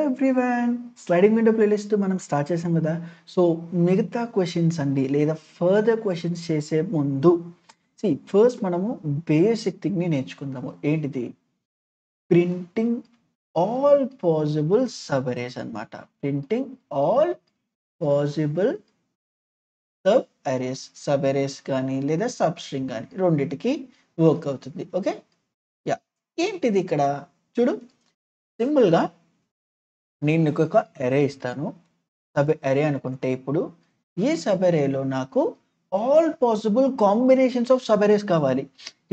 Everyone sliding window playlist మనం start చేసాం కదా. సో మిగతా క్వశ్చన్స్ అండి లేదా ఫర్దర్ క్వశ్చన్స్ చేసే ముందు ఫస్ట్ మనము బేసిక్ థింగ్ని నేర్చుకుందాము. ఏంటిది? Printing all possible sub arrays అనమాట. Printing all possible sub arrays కానీ లేదా సబ్ స్ట్రింగ్ కానీ రెండిటికి వర్క్ అవుతుంది. Okay, yeah. ఏంటిది ఇక్కడ చూడు, సింపుల్గా నేను నీకు ఒక అరే ఇస్తాను, సబ్ అరే అనుకుంటే. ఇప్పుడు ఈ సబ్ అరేలో నాకు all possible combinations of sub arrays కావాలి.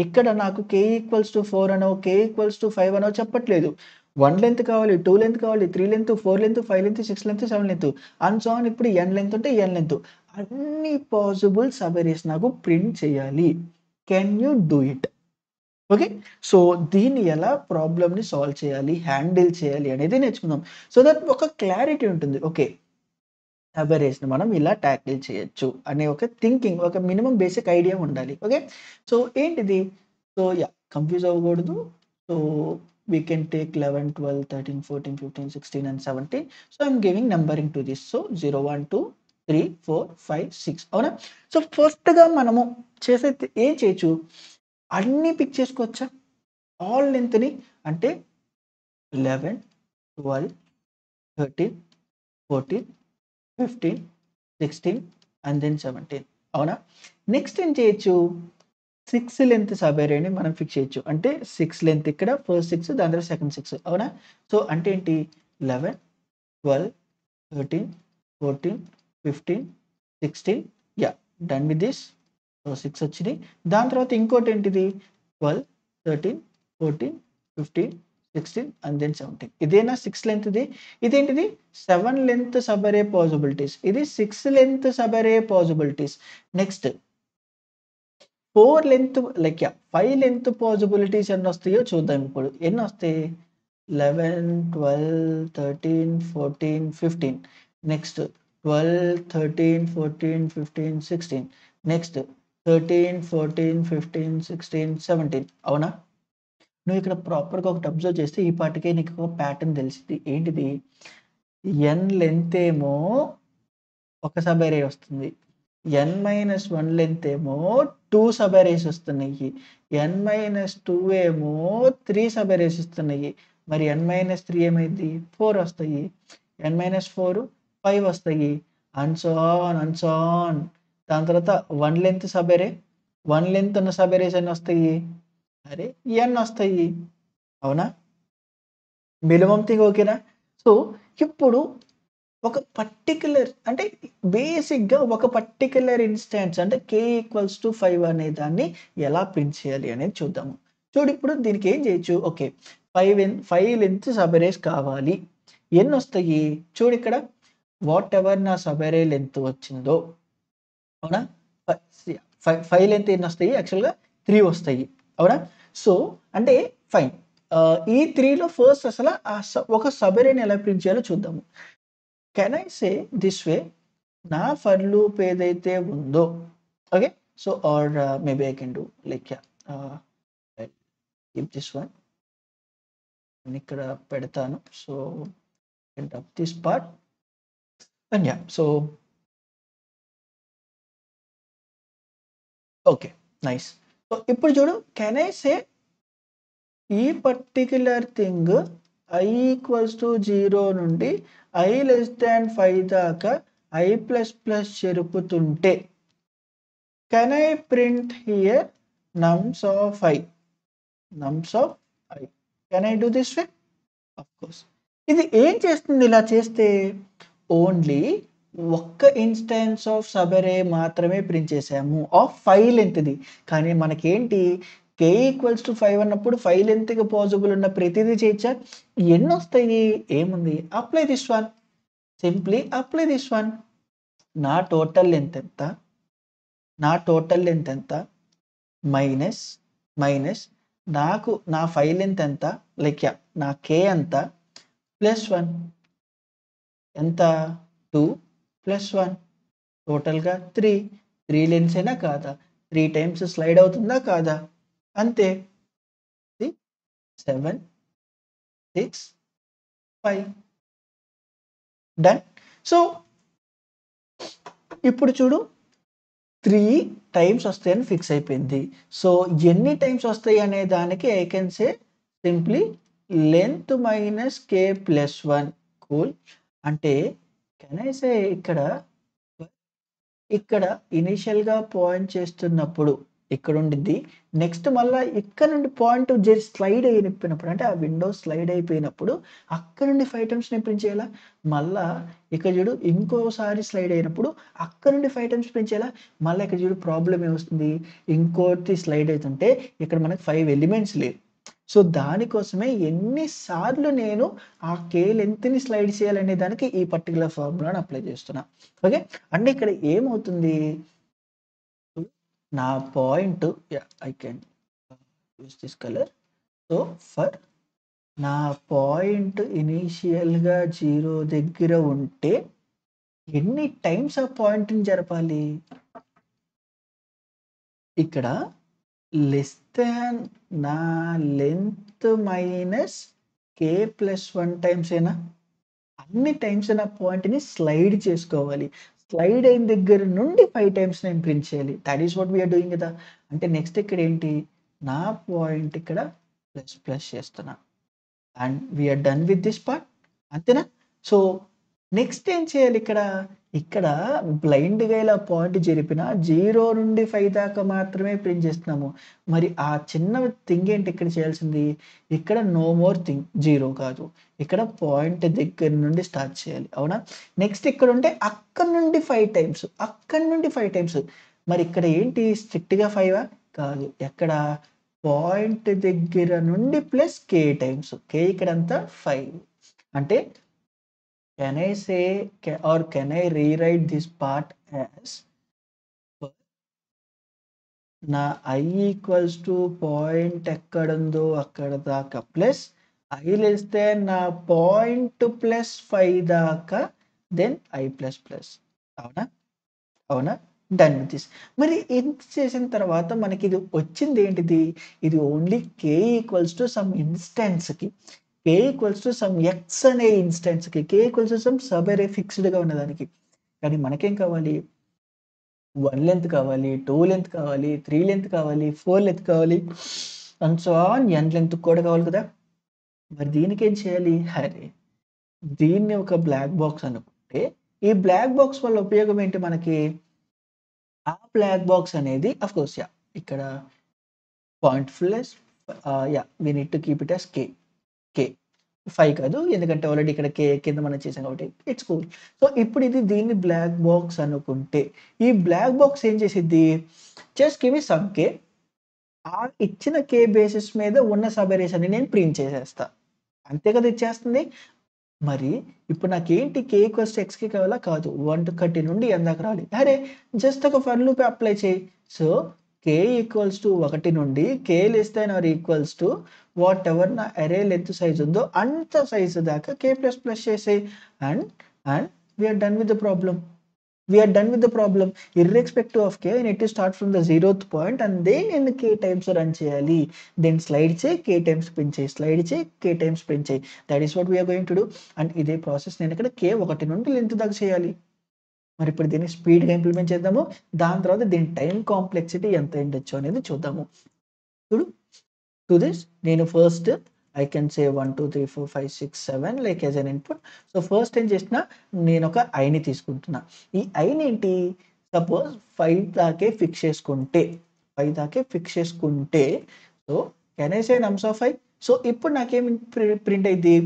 ఇక్కడ నాకు k = 4 అనో k = 5 అనో చెప్పట్లేదు. 1 లెంత్ కావాలి, 2 లెంత్ కావాలి, 3 length, 4 length, 5 length, 6 length, 7 length and so on. ఇప్పుడు n లెంత్ ఉంటే n లెంత్, అన్ని పాసిబుల్ సబ్ అరేస్ నాకు ప్రింట్ చేయాలి. Can you do it? Okay, so దీన్ని ఎలా ప్రాబ్లమ్ని సాల్వ్ చేయాలి, హ్యాండిల్ చేయాలి అనేది నేర్చుకుందాం. సో దట్ ఒక క్లారిటీ ఉంటుంది. ఓకే, సబ్ అరేస్ని మనం ఇలా ట్యాకిల్ చేయొచ్చు అనే ఒక థింకింగ్, ఒక మినిమం బేసిక్ ఐడియా ఉండాలి. ఓకే, సో ఏంటిది? సో యా, కన్ఫ్యూజ్ అవ్వకూడదు. So we can take 11, 12, 13, 14, 15, 16 and 17. So I'm giving numbering to this. So 0, 1, 2, 3, 4, 5, 6. అవునా? సో ఫస్ట్గా మనము చేసే ఏం చేయొచ్చు, అన్నీ పిక్ చేసుకోవచ్చా ఆల్ లెంత్ని? అంటే 11, 12, 13, 14, 15, 16 and then 17. అవునా? నెక్స్ట్ ఏం చేయొచ్చు, 6 లెంత్ సబ్ అరేని మనం ఫిక్స్ చేయొచ్చు. అంటే 6 లెంత్, ఇక్కడ ఫస్ట్ 6, దాని తర్వాత సెకండ్ 6. అవునా? సో అంటే ఏంటి, 11, 12, 13, 14, 15, 16. Yeah, done with this. So 6 వచ్చినాయి. దాని తర్వాత ఇంకోటి ఏంటిది, 12, 13, 14, 15, 16 అండ్ దెన్ 17. ఇదేనా 6 లెంత్ది? ఇదేంటిది 7 లెంత్ సబ్ అరే పాసిబిలిటీస్. ఇది 6 లెంత్ సబ్ అరే possibilities. Next 4 length like 5 length possibilities ఎన్ని వస్తాయో చూద్దాం. ఇప్పుడు ఎన్ని వస్తాయి, 11, 12, 13, 14, 15. నెక్స్ట్ 12, 13, 14, 15, 16. నెక్స్ట్ 13, 14, 15, 16, 17. అవునా? నువ్వు ఇక్కడ ప్రాపర్గా ఒకటి అబ్జర్వ్ చేస్తే ఈ పాటికే నీకు ఒక ప్యాటర్న్ తెలిసింది. ఏంటిది, n లెంత్ ఏమో ఒక సబ్ అరే వస్తుంది, n-1 లెంత్ ఏమో 2 సబ్ అరేస్ వస్తున్నాయి, n-2 ఏమో 3 సబ్ అరేస్ వస్తున్నాయి. మరి n-3 ఏమైంది, 4 వస్తాయి, n-4 5 వస్తాయి అండ్ సో ఆన్. దాని తర్వాత 1 లెంత్ సబ్ అరే, 1 లెంత్ ఉన్న సబ్ అరేస్ ఎన్ని వస్తాయి, అరే n వస్తాయి. అవునా? మినిమం థింగ్ ఓకేనా? సో ఇప్పుడు ఒక పర్టిక్యులర్ అంటే బేసిక్గా ఒక పర్టిక్యులర్ ఇన్స్టాన్స్ అంటే k = 5 అనే దాన్ని ఎలా ప్రింట్ చేయాలి అనేది చూద్దాము. చూడు, ఇప్పుడు దీనికి ఏం చేయొచ్చు, ఓకే 5 లెంత్ సబ్ అరేస్ కావాలి, ఎన్ని వస్తాయి చూడు ఇక్కడ. వాట్ ఎవర్ నా సబ్ అరే లెంత్ వచ్చిందో, అవునా, 5 లెంత్ ఎన్ని వస్తాయి, యాక్చువల్గా 3 వస్తాయి. అవునా? సో అంటే ఫైన్, ఈ 3లో ఫస్ట్ అసలు ఒక సబ్ అరేని ఎలా ప్రింట్ చేయాలో చూద్దాము. కెన్ ఐ సే దిస్ వే, నా ఫర్ లూప్ ఏదైతే ఉందో, okay, so or maybe I can do like keep this one, ఇక్కడ పెడతాను. So this part and yeah, so okay nice. So ఇప్పుడు చూడు, కెన్ ఐ సే ఈ పర్టిక్యులర్ థింగ్ i = 0 నుండి i <5 దాకా i++ చెరుపుతుంటే can I print here nums of i? Can I do this way? Of course. ఇది ఏం చేస్తుంది ఇలా చేస్తే, ఓన్లీ ఒక్క ఇన్స్టాన్స్ ఆఫ్ సబ్ అరే మాత్రమే ప్రింట్ చేసాము ఆఫ్ 5 లెంత్ది. కానీ మనకేంటి, k = 5 అన్నప్పుడు 5 లెంత్కి పాసిబుల్ ఉన్న ప్రతిదీ చేయొచ్చా? ఎన్ని వస్తాయి, ఏముంది, apply this one, simply apply this one. నా టోటల్ లెంత్ ఎంత, మైనస్ నాకు నా 5 లెంత్ ఎంత, లైక్ నా k ఎంత, +1 ఎంత, 2 + 1 టోటల్గా 3 లెన్స్ అయినా కాదా, 3 టైమ్స్ స్లైడ్ అవుతుందా కాదా, అంతే. 7, 6, 5 డన్. సో ఇప్పుడు చూడు 3 టైమ్స్ వస్తాయని ఫిక్స్ అయిపోయింది. సో ఎన్ని టైమ్స్ వస్తాయి అనే దానికి I can say simply length minus K plus 1 cool. అంటే కెన్ ఐ సే ఇక్కడ ఇనీషియల్‌గా పాయింట్ చేస్తున్నప్పుడు ఇక్కడుండిద్ది. నెక్స్ట్ మళ్ళా ఇక్కడ నుండి పాయింట్ స్లైడ్ అయిపోయినప్పుడు అంటే ఆ విండో స్లైడ్ అయిపోయినప్పుడు అక్కడ నుండి 5 టైమ్స్ నేను ప్రింట్ చేయాలా? మళ్ళా ఇక్కడ చూడు ఇంకోసారి స్లైడ్ అయినప్పుడు అక్కడ నుండి 5 టైమ్స్ ప్రింట్ చేయాలా? మళ్ళా ఇక్కడ చూడు ప్రాబ్లమ్ ఏమొస్తుంది? ఇంకోటి స్లైడ్ అయితుంటే ఇక్కడ మనకు 5 ఎలిమెంట్స్ లేవు. సో దానికోసమే ఎన్ని సార్లు నేను ఆ కే లెంగ్త్‌ని స్లైడ్ చేయాలనే దానికి ఈ పర్టిక్యులర్ ఫార్ములాని అప్లై చేస్తున్నా. ఓకే. అంటే ఇక్కడ ఏమవుతుంది? నా point I can use this colour. So for నా పాయింట్ ఇనీషియల్‌గా 0 దగ్గర ఉంటే ఎన్ని టైమ్స్ ఆ పాయింట్‌ని జరపాలి? ఇక్కడ లెస్ దాన్ నా లెంత్ మైనస్ కే ప్లస్ 1 టైమ్స్ ఏనా? అన్ని టైమ్స్ నా పాయింట్‌ని స్లైడ్ చేసుకోవాలి. స్లైడ్ అయిన దగ్గర నుండి 5 టైమ్స్ నేను ప్రింట్ చేయాలి. That is what we are doing కదా! అంటే నెక్స్ట్ ఇక్కడ ఏంటి? నా పాయింట్ ఇక్కడ ప్లస్ చేస్తున్నా. And we are done with this part. అంతేనా? సో నెక్స్ట్ ఏం చేయాలి ఇక్కడ? ఇక్కడ బ్లైండ్‌గా ఇలా పాయింట్ జరిపిన 0 నుండి 5 దాకా మాత్రమే ప్రింట్ చేస్తున్నాము. మరి ఆ చిన్న థింగ్ ఏంటి ఇక్కడ చేయాల్సింది? ఇక్కడ నో మోర్ థింగ్ 0 కాదు. ఇక్కడ పాయింట్ దగ్గర నుండి స్టార్ట్ చేయాలి. అవునా? నెక్స్ట్ ఇక్కడుంటే అక్కడి నుండి 5 టైమ్స్. అక్కడి నుండి 5 టైమ్స్. మరి ఇక్కడ ఏంటి స్ట్రిక్ట్‌గా 5ఆ? కాదు. ఎక్కడ? పాయింట్ దగ్గర నుండి ప్లస్ కే టైమ్స్. కే ఇక్కడంతా 5. అంటే can I say or can I rewrite this part as నా I ఈక్వల్స్ టు పాయింట్ ఎక్కడుందో అక్కడ దాకా ప్లస్ I లెస్ దాన్ నా పాయింట్ ప్లస్ 5 దాకా దెన్ I ప్లస్ ప్లస్. అవునా? అవునా? Done with this. మరి ఇంత చేసిన తర్వాత మనకి ఇది వచ్చింది ఏంటిది? ఇది only k equals to some ఇన్‌స్టాన్స్‌కి. k equals to some x అనే ఇన్‌స్టాన్స్‌కి. k equals to some sub array ఫిక్స్‌డ్‌గా ఉన్నదానికి. కానీ మనకేం కావాలి? 1 లెంత్ కావాలి, 2 లెంత్ కావాలి, 3 లెంత్ కావాలి, 4 లెంత్ కావాలి. And so on n length కూడా కావాలి కదా! మరి దీనికేం చేయాలి? అరే! దీన్ని ఒక బ్లాక్ బాక్స్ అనుకుంటే, ఈ బ్లాక్ బాక్స్ వల్ల ఉపయోగం ఏంటి మనకి? ఆ బ్లాక్ బాక్స్ అనేది ఆఫ్‌కోర్స్ ఇక్కడ point plus we need to keep it as K. K 5 కాదు. ఎందుకంటే ఆల్రెడీ ఇక్కడ కే కింద మనం చేసాం కాబట్టి ఇట్స్ కూల్. సో ఇప్పుడు ఇది దీన్ని బ్లాక్ బాక్స్ అనుకుంటే, ఈ బ్లాక్ బాక్స్ ఏం చేసిద్ది? జస్ట్ గివ్ మీ సమ్ కే. ఆ ఇచ్చిన కే బేసిస్ మీద ఉన్న సబ్ అరేస్ అన్ని నేను ప్రింట్ చేసేస్తా. అంతే కదా ఇచ్చేస్తుంది. మరి ఇప్పుడు నాకేంటి కే ఈక్వల్స్ టు ఎక్స్‌కి కావాలా? కాదు. 1-30 నుండి n దాకా రావాలి. అరే! జస్ట్ ఒక ఫర్ లూప్ అప్లై చేయి. సో కే ఈక్వల్స్ టు 1 నుండి K less than or equals to whatever నా అరే లెంత్ సైజ్ ఉందో అంత సైజ్ దాకా కే ప్లస్ ప్లస్ చేసేయి. And and we are done with the problem. We are done with the problem. Irrespective of k, I need to start from the 0th point and then నేను k times run చేయాలి. Then slide చేయి, k times print చేయి. Slide చేయి, k times print చేయి. That is what we are going to do. And ఇదే process నేను ఇక్కడ k 1 నుండి లెంత్ దాకా చేయాలి. మరి ఇప్పుడు దీన్ని స్పీడ్‌గా ఇంప్లిమెంట్ చేద్దాము. దాని తర్వాత దీని టైమ్ కాంప్లెక్సిటీ ఎంత అయ్యుండొచ్చు అనేది చూద్దాము. చూడు టు దిస్ నేను first I can say 1, 2, 3, 4, 5, 6, 7 like as an input. So first ఏం చేసినా నేను ఒక ఐని తీసుకుంటున్నా. ఈ ఐని ఏంటి? సపోజ్ 5 దాకే ఫిక్స్ చేసుకుంటే so can I say నమ్స్ of 5. So ఇప్పుడు నాకేం ప్రింట్ అయ్యిద్ది?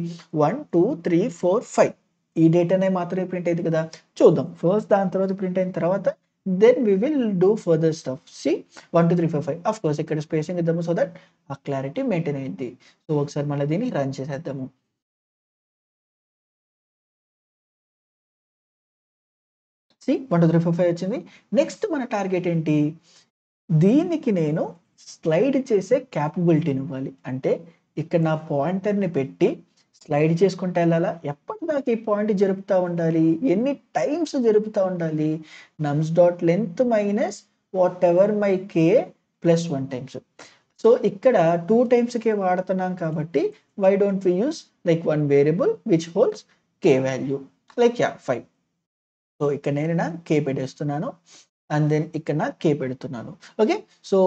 1, 2, 3, 4, 5 ఈ డేటానే మాత్రమే ప్రింట్ అయ్యిద్ది కదా! చూద్దాం. ఫస్ట్ దాని తర్వాత ప్రింట్ అయిన తర్వాత then we will do further stuff. See 1, 2, 3, 4, 5 of course ఇక్కడ స్పేసింగ్ ఇద్దాము సో దట్ ఆ క్లారిటీ మెయింటైన్ అయ్యిద్ది. సో ఒకసారి మళ్ళీ దీన్ని రన్ చేసేద్దాము. See 1, 2, 3, 4, 5 వచ్చింది. నెక్స్ట్ మన టార్గెట్ ఏంటి? దీనికి నేను స్లైడ్ చేసే క్యాపబిలిటీని ఇవ్వాలి. అంటే ఇక్కడ నా పాయింటర్‌ని పెట్టి స్లైడ్ చేసుకుంటా ఎళ్ళాలా? ఎప్పటిదాకా ఈ పాయింట్ జరుపుతా ఉండాలి? ఎన్ని టైమ్స్ జరుపుతా ఉండాలి? Nums dot length minus whatever my K plus 1 times. So ఇక్కడ 2 టైమ్స్‌కే వాడుతున్నాం కాబట్టి why don't we use like 1 variable which holds K value. Like 5. So ఇక్కడ నేను నా కే పెట్టేస్తున్నాను. అండ్ దెన్ ఇక్కడ నా కే పెడుతున్నాను. ఓకే. సో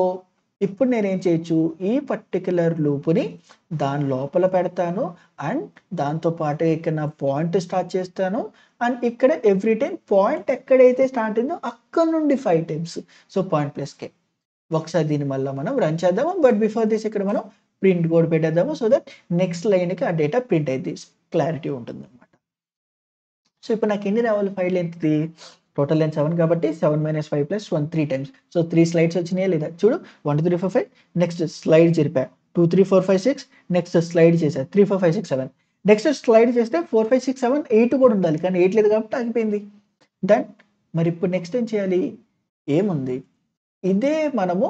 ఇప్పుడు నేనేం చేయొచ్చు, ఈ పర్టిక్యులర్ లూప్‌ని దాని లోపల పెడతాను. అండ్ దాంతో పాటు ఇక్కడ నా పాయింట్ స్టార్ట్ చేస్తాను. అండ్ ఇక్కడ ఎవ్రీ టైమ్ పాయింట్ ఎక్కడైతే స్టార్ట్ అయిందో అక్కడి నుండి 5 టైమ్స్. సో పాయింట్ ప్లస్ కే. ఒకసారి దీన్ని మళ్ళా మనం రన్ చేద్దాము. బట్ బిఫోర్ దిస్ ఇక్కడ మనం ప్రింట్ కోడ్ పెట్టేద్దాము. సో దట్ నెక్స్ట్ లైన్‌కి ఆ డేటా ప్రింట్ అయిద్ది. క్లారిటీ ఉంటుందన్నమాట. సో ఇప్పుడు నాకు ఎన్ని రావాలి ఫైల్ లెంత్‌ది? టోటల్ లెంత్ 7 కాబట్టి 7 - 5 + 1 3 టైమ్స్. సో 3 స్లైడ్స్ వచ్చినాయా లేదా? చూడు 1, 2, 3, 4, 5 నెక్స్ట్ స్లైడ్ జరిపా. 2, 3, 4, 5, 6 నెక్స్ట్ స్లైడ్ చేశా. 3, 4, 5, 6, 7 నెక్స్ట్ స్లైడ్ చేస్తే 4, 5, 6, 7, 8 కూడా ఉండాలి. కానీ 8 లేదు కాబట్టి ఆగిపోయింది. డన్. మరి ఇప్పుడు నెక్స్ట్ ఏం చేయాలి? ఏముంది? ఇదే మనము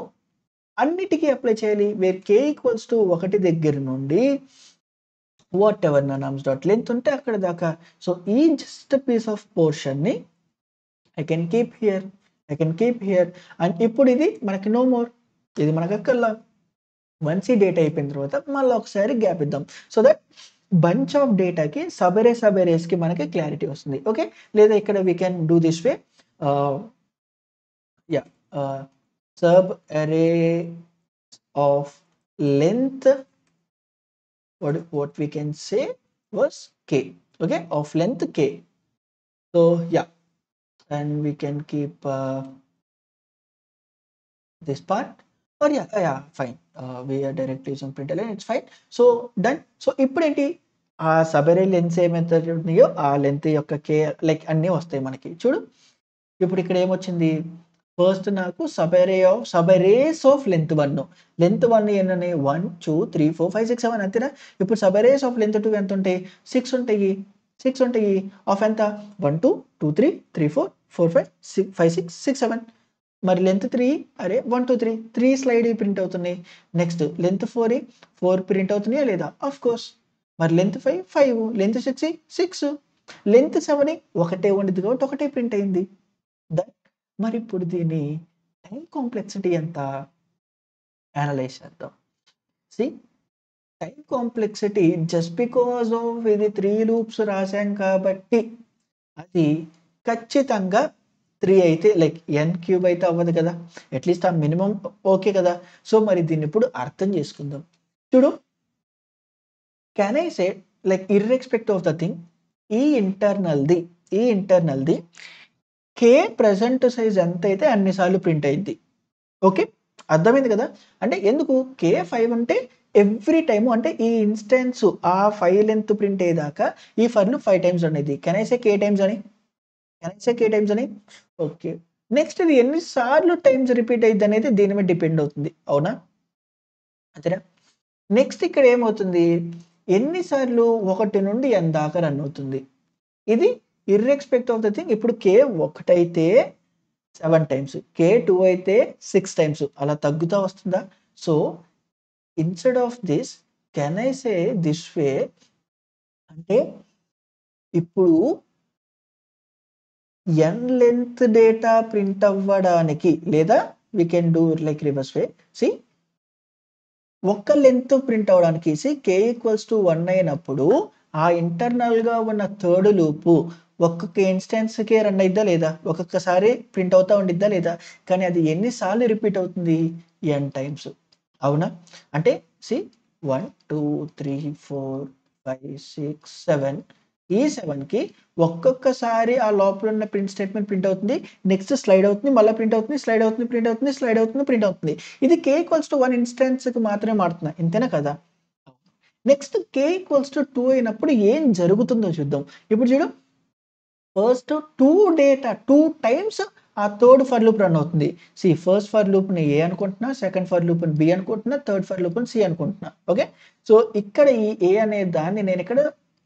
అన్నిటికి అప్లై చేయాలి. వేర్ k = 1 దగ్గర నుండి వాట్ ఎవర్ నా నమ్స్ డాట్ లెంత్ ఉంటే అక్కడ దాకా. సో ఈ జస్ట్ పీస్ ఆఫ్ పోర్షన్‌ని I can keep here and ఇప్పుడు ఇది మనకి నో మోర్. ఇది మనకు అక్కర్లా. వన్స్ ఈ డేటా అయిపోయిన తర్వాత మళ్ళీ ఒకసారి గ్యాప్ ఇద్దాం. సో దట్ బంచ్ ఆఫ్ డేటాకి సబ్ అరేస్‌కి మనకి క్లారిటీ వస్తుంది. ఓకే. లేదా ఇక్కడ we can do this way. Sub array of length what we can say was k. Okay, of length k. So yeah, and we can keep this part, or yeah fine. We are directly using println, it's fine. So done. So ఇప్పుడేంటి ఆ సబరే length ఏమైతే ఉన్నాయో ఆ length యొక్క k like అన్నీ వస్తాయి మనకి. చూడు ఇప్పుడు ఇక్కడ ఏమొచ్చింది, ఫస్ట్ నాకు sub arrays of length 1. Length 1 ఎన్ని? 1, 2, 3, 4, 5, 6, 7 అంతేనా? ఇప్పుడు సబ్ అరేస్ ఆఫ్ లెంత్ 2 ఎంత ఉంటాయి? 6 ఉంటాయి. ఆఫ్ ఎంత? 1, 2, 2, 3, 3, 4, 4, 5, 6, 6, 7. మరి లెంత్ 3 అరే 1, 2, 3 స్లైడ్ ప్రింట్ అవుతున్నాయి. నెక్స్ట్ లెంత్ 4 ప్రింట్ అవుతున్నాయా లేదా? Of course. మరి లెంత్ 5, లెంత్ 6, లెంత్ 7 ఒకటే ఉండిద్ది కాబట్టి ఒకటే ప్రింట్ అయింది. మరి ఇప్పుడు దీని టైం కాంప్లెక్సిటీ ఎంత? అనలైజ్ చేద్దాం. See time complexity just because of ఇది 3 లూప్స్ రాసాం కాబట్టి అది ఖచ్చితంగా 3 అయితే లైక్ n³ అయితే అవ్వదు కదా. అట్లీస్ట్ ఆ మినిమం ఓకే కదా. సో మరి దీన్ని ఇప్పుడు అర్థం చేసుకుందాం. చూడు, can I say like irrespective of the thing ఈ ఇంటర్నల్ది k ప్రెజెంట్ సైజ్ ఎంత అయితే అన్ని సార్లు ప్రింట్ అయ్యిద్ది. ఓకే. అర్థమైంది కదా. అంటే ఎందుకు k 5 అంటే ఎవ్రీ టైమ్ అంటే ఈ ఇన్స్టెన్స్ ఆ 5 లెంత్ ప్రింట్ అయ్యేదాకా ఈ ఫర్ లూప్ 5 టైమ్స్ అనేది. Can I say k times అని? ఓకే. నెక్స్ట్ ఇది ఎన్ని సార్లు టైమ్స్ రిపీట్ అయ్యిద్ది అనేది దీని మీద డిపెండ్ అవుతుంది. అవునా? అంతేనా? నెక్స్ట్ ఇక్కడ ఏమవుతుంది, ఎన్ని సార్లు 1 నుండి n దాకా రన్ అవుతుంది. ఇది ఇర్రెస్పెక్టివ్ ఆఫ్ ద థింగ్. ఇప్పుడు k 1 అయితే 7 టైమ్స్, k 2 అయితే 6 టైమ్స్ అలా తగ్గుతా వస్తుందా? So instead of this can I say this way అంటే ఇప్పుడు n లెంత్ డేటా ప్రింట్ అవ్వడానికి లేదా we can do like reverse way. See ఒక్క లెంత్ ప్రింట్ అవ్వడానికి k = 1 అయినప్పుడు ఆ ఇంటర్నల్‌గా ఉన్న థర్డ్ లూపు ఒక్కొక్క ఇన్‌స్టెన్స్‌కే రన్ అయిద్దా లేదా? ఒక్కొక్కసారి ప్రింట్ అవుతా ఉండిద్దా లేదా? కానీ అది ఎన్ని సార్లు రిపీట్ అవుతుంది? n times. అవునా? అంటే సి 1, 2, 3, 4, 5, 6, 7 ఈ 7కి ఒక్కొక్కసారి ఆ లోపల ఉన్న ప్రింట్ స్టేట్మెంట్ ప్రింట్ అవుతుంది. నెక్స్ట్ స్లైడ్ అవుతుంది. మళ్ళా ప్రింట్ అవుతుంది. స్లైడ్ అవుతుంది. ఇది k = 1 ఇన్‌స్టెన్స్‌కి మాత్రమే మారుతున్నా. ఇంతేనా కదా? నెక్స్ట్ k = 2 అయినప్పుడు ఏం జరుగుతుందో చూద్దాం. ఇప్పుడు చూడు, ఫస్ట్ 2 టైమ్స్ ఆ థర్డ్ ఫర్ లూప్ రన్ అవుతుంది. ఫస్ట్ ఫర్ లూప్‌ని a అనుకుంటున్నా, సెకండ్ ఫర్ లూప్‌ని b అనుకుంటున్నా, థర్డ్ ఫర్ లూప్‌ని c అనుకుంటున్నా. ఓకే. సో ఇక్కడ ఈ a అనే దాన్ని నేను ఇక్కడ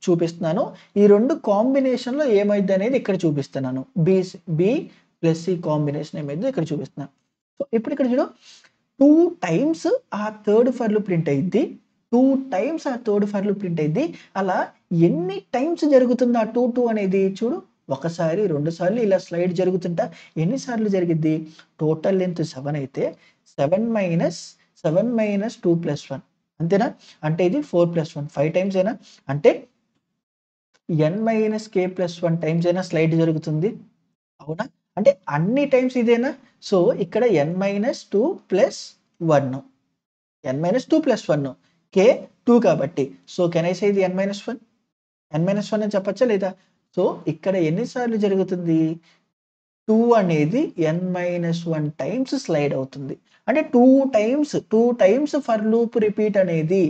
చూపిస్తున్నాను. ఈ 2 కాంబినేషన్‌లో ఏమైద్ది అనేది ఇక్కడ చూపిస్తున్నాను. b + c కాంబినేషన్ ఏమైద్దో ఇక్కడ చూపిస్తున్నా. సో ఇప్పుడు ఇక్కడ చూడు, 2 టైమ్స్ ఆ థర్డ్ ఫర్ లూప్ ప్రింట్ అయ్యిద్ది. 2 టైమ్స్ ఆ థర్డ్ ఫర్ లూప్ ప్రింట్ అయ్యిద్ది. అలా ఎన్ని టైమ్స్ జరుగుతుంది ఆ 2 అనేది చూడు. ఒకసారి, 2 సార్లు ఇలా స్లైడ్ జరుగుతుంటా ఎన్ని సార్లు జరిగిద్ది? టోటల్ లెంత్ 7 అయితే 7 - 2 + 1 అంతేనా? అంటే ఇది 4 + 1 5 టైమ్స్ ఏనా? అంటే ఎన్ మైనస్ కే ప్లస్ 1 టైమ్స్ అయినా స్లైడ్ జరుగుతుంది. అవునా? అంటే అన్ని టైమ్స్ ఇదేనా? సో, ఇక్కడ n minus 2 plus 1. n minus 2 plus 1. కే 2 కాబట్టి. సో, కెన్ ఐ సే ఇది n మైనస్ 1? n మైనస్ 1 అని చెప్పచ్చా లేదా? సో, ఇక్కడ ఎన్ని సార్లు జరుగుతుంది? 2 అనేది n మైనస్ 1 టైమ్స్ స్లైడ్ అవుతుంది. అంటే 2 టైమ్స్ ఫర్ లూప్ రిపీట్ అనేది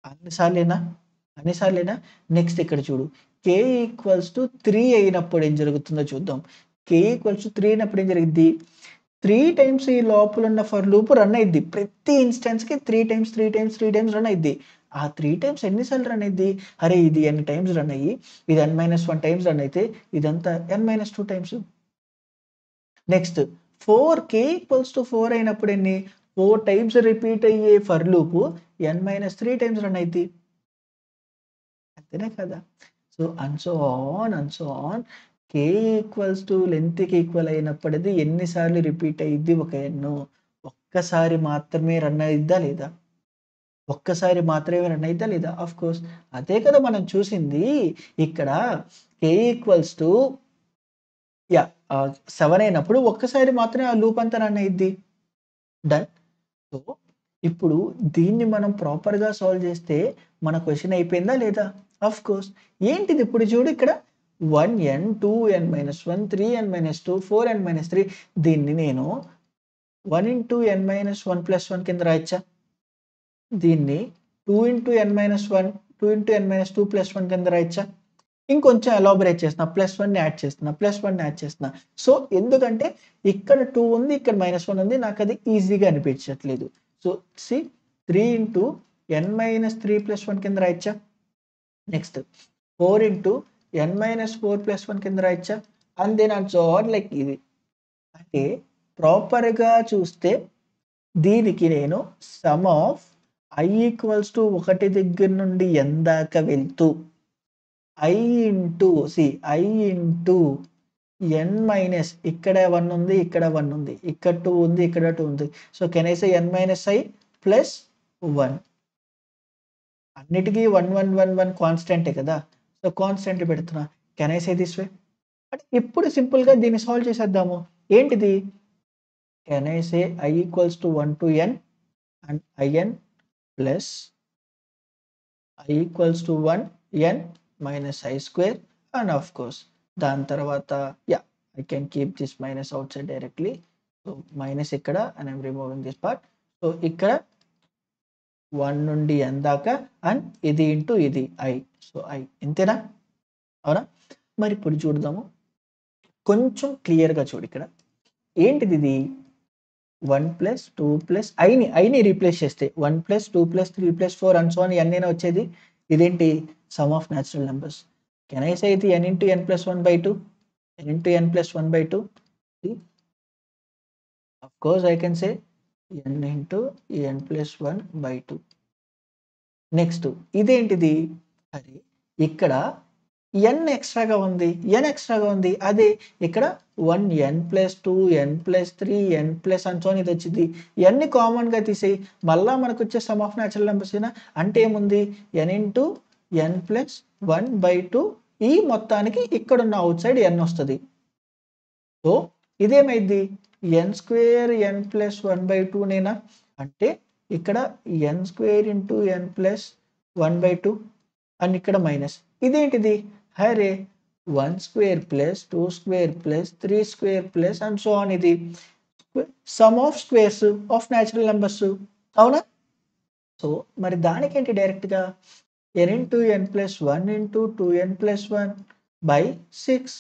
అన్ని సార్లేనా? అన్ని సార్లేనా? నెక్స్ట్ ఇక్కడ చూడు. k ఈక్వల్స్ టు 3 అయినప్పుడు ఏం జరుగుతుందో చూద్దాం. k ఈక్వల్స్ టు 3 అయినప్పుడు ఏం జరిగిద్ది? 3 టైమ్స్ ఈ లోపల ఉన్న ఫర్ లూప్ రన్ అయిద్ది. ప్రతి ఇన్‌స్టాన్స్‌కి 3 టైమ్స్, 3 టైమ్స్, 3 టైమ్స్ రన్ అయిద్ది. ఆ 3 టైమ్స్ ఎన్ని సార్లు రన్ అయిద్ది? అరే! ఇది n టైమ్స్ రన్ అయ్యి, ఇది n-1 టైమ్స్ రన్ అయితే ఇదంతా n-2 times. Next 4 equals to 4 అయినప్పుడు ఎన్ని? 4 టైమ్స్ రిపీట్ అయ్యే for loop n-3 times run అయిద్ది. అంతేనా కదా? So, and so on k equals to లెంగ్త్‌కి ఈక్వల్ అయినప్పుడది ఎన్ని సార్లు రిపీట్ అయ్యిద్ది? ఒక n. ఒక్కసారి మాత్రమే రన్ అయిద్దా లేదా? ఒక్కసారి మాత్రమే రన్ అయిద్దా లేదా? ఆఫ్‌కోర్స్ అదే కదా మనం చూసింది. ఇక్కడ k ఈక్వల్స్ టు 7 అయినప్పుడు ఒక్కసారి మాత్రమే ఆ లూప్ అంతా రన్ అయ్యిద్ది. డన్. సో, ఇప్పుడు దీన్ని మనం ప్రాపర్‌గా సాల్వ్ చేస్తే మన క్వెషన్ అయిపోయిందా లేదా? ఆఫ్‌కోర్స్. ఏంటిది ఇప్పుడు చూడు ఇక్కడ 1n, 2n-1, 3n-2, 4n-3 దీన్ని నేను 1 ఇంటూ n-1 ప్లస్ 1 కింద రాయొచ్చా? దీన్ని 2 into n-1, 2 into n-2 plus 1 కింద రాయొచ్చా? ఇంకొంచెం ఎలాబొరేట్ చేస్తున్నా. ప్లస్ 1ని యాడ్ చేస్తున్నా. ప్లస్ 1ని యాడ్ చేస్తున్నా. సో, ఎందుకంటే ఇక్కడ 2 ఉంది. ఇక్కడ -1 ఉంది. నాకది ఈజీగా అనిపించట్లేదు. సో, 3 ఇంటూ n-3 ప్లస్ 1 కింద రాయొచ్చా? నెక్స్ట్ 4 ఇంటూ n-4 ప్లస్ 1 కింద రాయొచ్చా? And then and so on like ఇది. అంటే ప్రాపర్‌గా చూస్తే దీనికి నేను sum of i equals to 1 దగ్గర నుండి n దాకా వెళ్తూ i ఇంటూ n మైనస్ ఇక్కడ 1 ఉంది. ఇక్కడ 1 ఉంది. ఇక్కడ 2 ఉంది. ఇక్కడ 2 ఉంది. So, can I say n-i plus 1. అన్నిటికి 1, 1, 1, 1 కాన్స్టాంటే కదా! సో, కాన్స్టాంట్ పెడుతున్నా. Can I say this way? అంటే ఇప్పుడు సింపుల్‌గా దీన్ని సాల్వ్ చేసేద్దాము. ఏంటిది? Can I say i equals to 1 to n and in plus i equals to 1 n minus i square and of course దాని తర్వాత I can keep this minus outside directly. So, minus ఇక్కడ and I'm removing this part. So, ఇక్కడ 1 నుండి n దాకా and ఇది into ఇది i. So, i ఇంతేనా? అవునా? మరి ఇప్పుడు చూద్దాము. కొంచెం క్లియర్‌గా చూడు ఇక్కడ. ఏంటిదిది? 1 ప్లస్ 2 ప్లస్ ఐని రీప్లేస్ చేస్తే 1 plus 2 plus 3 plus 4 and so on n అయినా వచ్చేది. ఇదేంటి? Some of natural numbers. Can I సే ఇది n into n plus 1/2? n into n plus 1/2. See, of course I can say n into n plus 1/2. Next ఇదేంటిది? అరే ఇక్కడ n ఎక్స్ట్రాగా ఉంది. అదే ఇక్కడ 1n plus 2n plus 3n plus and so on ఇది వచ్చింది. ఇవన్నీ కామన్‌గా తీసేయి. మళ్ళా మనకు వచ్చే సమ్ ఆఫ్ న్యాచురల్ నంబర్స్ ఏనా? అంటే ఏముంది? n ఇంటూ n ప్లస్ 1/2 ఈ మొత్తానికి ఇక్కడున్న అవుట్ సైడ్ n వస్తది. సో, ఇదేమైద్ది? n స్క్వేర్ n ప్లస్ 1/2 నేనా? అంటే ఇక్కడ n square into n plus 1/2 and ఇక్కడ మైనస్. ఇదేంటిది? అరే 1 square plus 2 square plus 3 square plus and so on ఇది. Sum of squares of natural numbers. అవునా? సో, మరి దానికేంటి డైరెక్ట్‌గా n into n plus 1 into 2n plus 1 by 6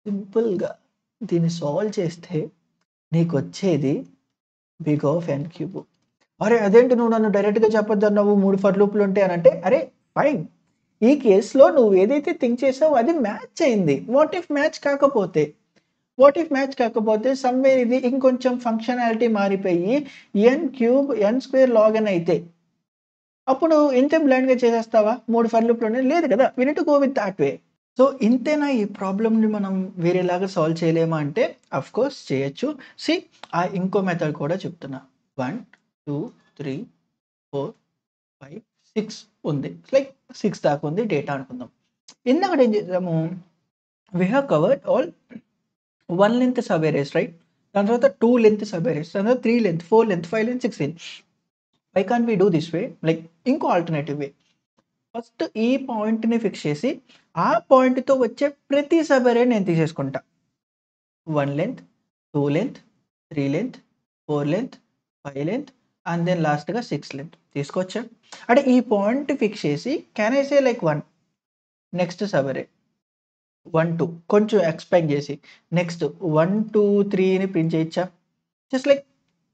సింపుల్‌గా దీన్ని సాల్వ్ చేస్తే నీకొచ్చేది బిగ్ ఆఫ్ n క్యూబ్. అరే! అదేంటి నువ్వు నన్ను డైరెక్ట్‌గా చెప్పొద్దన్నావు 3 ఫర్ లూప్‌లు ఉంటాయి అనంటే, అరే ఫైన్. ఈ కేస్‌లో నువ్వు ఏదైతే థింక్ చేసావో అది మ్యాచ్ అయింది. వాట్ ఇఫ్ మ్యాచ్ కాకపోతే? సమ్‌వేర్ ఇది ఇంకొంచెం ఫంక్షనాలిటీ మారిపోయి n స్క్వేర్ లాగ్ n అయితే అప్పుడు ఇంతే బ్లైండ్‌గా చేసేస్తావా? 3 ఫర్ లూప్‌లోనే లేదు కదా! We need to go with that way. So, ఇంతేనా ఈ ప్రాబ్లమ్‌ని మనం వేరేలాగా సాల్వ్ చేయలేమా అంటే ఆఫ్‌కోర్స్ చేయొచ్చు. ఇంకో మెథడ్ కూడా చెప్తున్నా. 1, 2, 3, 4, 5, 6 ఉంది. లైక్ 6 దాకా ఉంది డేటా అనుకుందాం. ఇందాకడ ఏం చేసాము? We have covered all 1 length subarrays right? దాని తర్వాత 2 లెంత్ సబ్ అరేస్, దాని తర్వాత 3 length, 4 length, 5 length, 6 length. Why can't we do this way? Like ఇంకో ఆల్టర్‌నేటివ్ వే. ఫస్ట్ ఈ పాయింట్‌ని ఫిక్స్ చేసి, ఆ పాయింట్‌తో వచ్చే ప్రతి సబ్ అరే నేను తీసేసుకుంటా. 1 length, 2 length, 3 length, 4 length, 5 length and then లాస్ట్‌గా 6 లెంత్ తీసుకోవచ్చా? అంటే ఈ పాయింట్ ఫిక్స్ చేసి can I say like 1 next subarray 1, 2 కొంచెం ఎక్స్‌పాండ్ చేసి నెక్స్ట్ 1, 2, 3ని ప్రింట్ చేయొచ్చా? జస్ట్ లైక్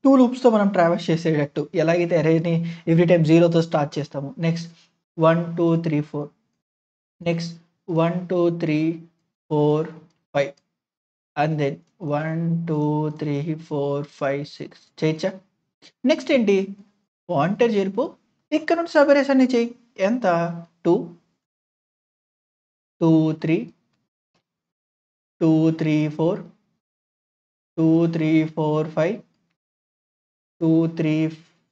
2 లూప్స్‌తో మనం ట్రావర్స్ చేసేటట్టు. ఎలాగైతే అరేని ఎవ్రీ టైమ్ 0తో స్టార్ట్ చేస్తామో. నెక్స్ట్ 1, 2, 3, 4 నెక్స్ట్ 1, 2, 3, 4, 5 అండ్ దెన్ 1, 2, 3, 4, 5, 6 చేయొచ్చా? నెక్స్ట్ ఏంటి? పాయింటర్ జరుపు. ఇక్కడ నుండి సబ్ అరేస్ అన్ని చెయ్యి. ఎంత? 2, 2, 3, 2, 3, 4, 2, 3, 4, 5, 2, 3,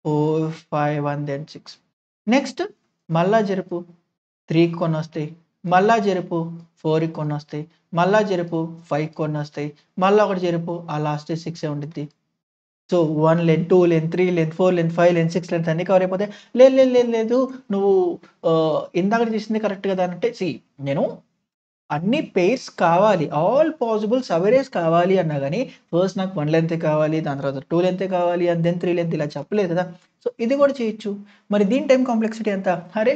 4, 5 అండ్ దెన్ 6. నెక్స్ట్ మళ్ళా జరుపు. 3కి కొన్నొస్తాయి. మళ్ళా జరుపు 4కి కొన్నొస్తాయి. మళ్ళా జరుపు 5కి కొన్నొస్తాయి. మళ్ళా ఒకటి జరుపు ఆ లాస్ట్ 6 ఉండిద్ది. So 1 length, 2 length, 3 length, 4 length, 5 length, 6 length అన్నీ కవర్ అయిపోతాయి. లేదు, లేదు, లేదు, లేదు నువ్వు ఇందాకడ చేసింది కరెక్ట్ కదా అంటే నేను అన్ని పెయిర్స్ కావాలి. ఆల్ పాసిబుల్ సబ్ అరేస్ కావాలి అన్నా గాని ఫస్ట్ నాకు 1 లెంతే కావాలి. దాని తర్వాత 2 లెంతే కావాలి అండ్ దెన్ 3 లెంత్ ఇలా చెప్పలేదు కదా! సో ఇది కూడా చేయొచ్చు. మరి దీని టైమ్ కాంప్లెక్సిటీ ఎంత? అరే!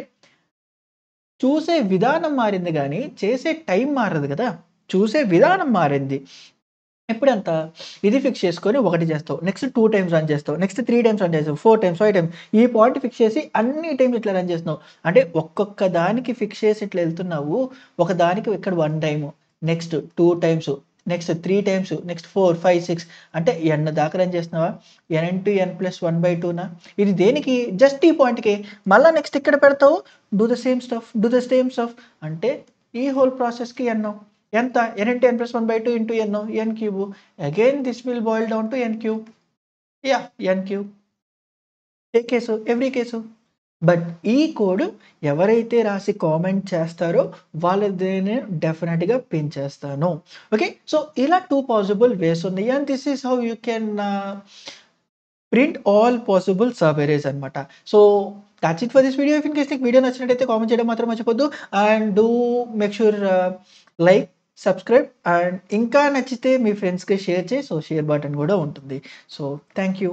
చూసే విధానం మారింది గానీ, చేసే టైం మారదు గదా! చూసే విధానం మారింది. ఎప్పుడంత? ఇది ఫిక్స్ చేసుకొని ఒకటి చేస్తావు. నెక్స్ట్ 2 టైమ్స్ రన్ చేస్తావు. నెక్స్ట్ 3 టైమ్స్ రన్ చేస్తావు. 4 టైమ్స్, 5 టైమ్స్ ఈ పాయింట్ ఫిక్స్ చేసి అన్ని టైమ్స్ ఇట్లా రన్ చేస్తున్నావు. అంటే ఒక్కొక్క దానికి ఫిక్స్ చేసి ఇట్లా ఎళ్తున్నావు. ఒక దానికి ఇక్కడ 1 time, next 2 times, next 3 times, next 4, 5, 6 అంటే n దాకా రన్ చేస్తున్నావా? n/n+1/2నా? ఇది దేనికి? జస్ట్ ఈ పాయింట్‌కే. మళ్ళా నెక్స్ట్ ఇక్కడ పెడతావు. Do the same stuff, do the same stuff అంటే ఈ హోల్ ప్రాసెస్‌కి n. ఎంత? n/n+1/2 into n cube. Again this will boil down to n cube. Yeah! n cube. A case? Every case. But ఈ code ఎవరైతే రాసి comment చేస్తారో వాళ్ళది నేను డెఫినిట్‌గా పిన్ చేస్తాను. ఓకే. సో ఇలా 2 పాసిబుల్ వేస్ ఉన్నాయి. And this is how you can print all possible sub arrays అన్నమాట. So that's it for this video. If in case నీకు వీడియో నచ్చినట్టయితే కామెంట్ చేయడం మాత్రం మర్చిపోద్దు. And do make sure like, subscribe and ఇంకా నచ్చితే మీ ఫ్రెండ్స్‌కి షేర్ చేయి. సో షేర్ బటన్ కూడా ఉంటుంది. So thank you.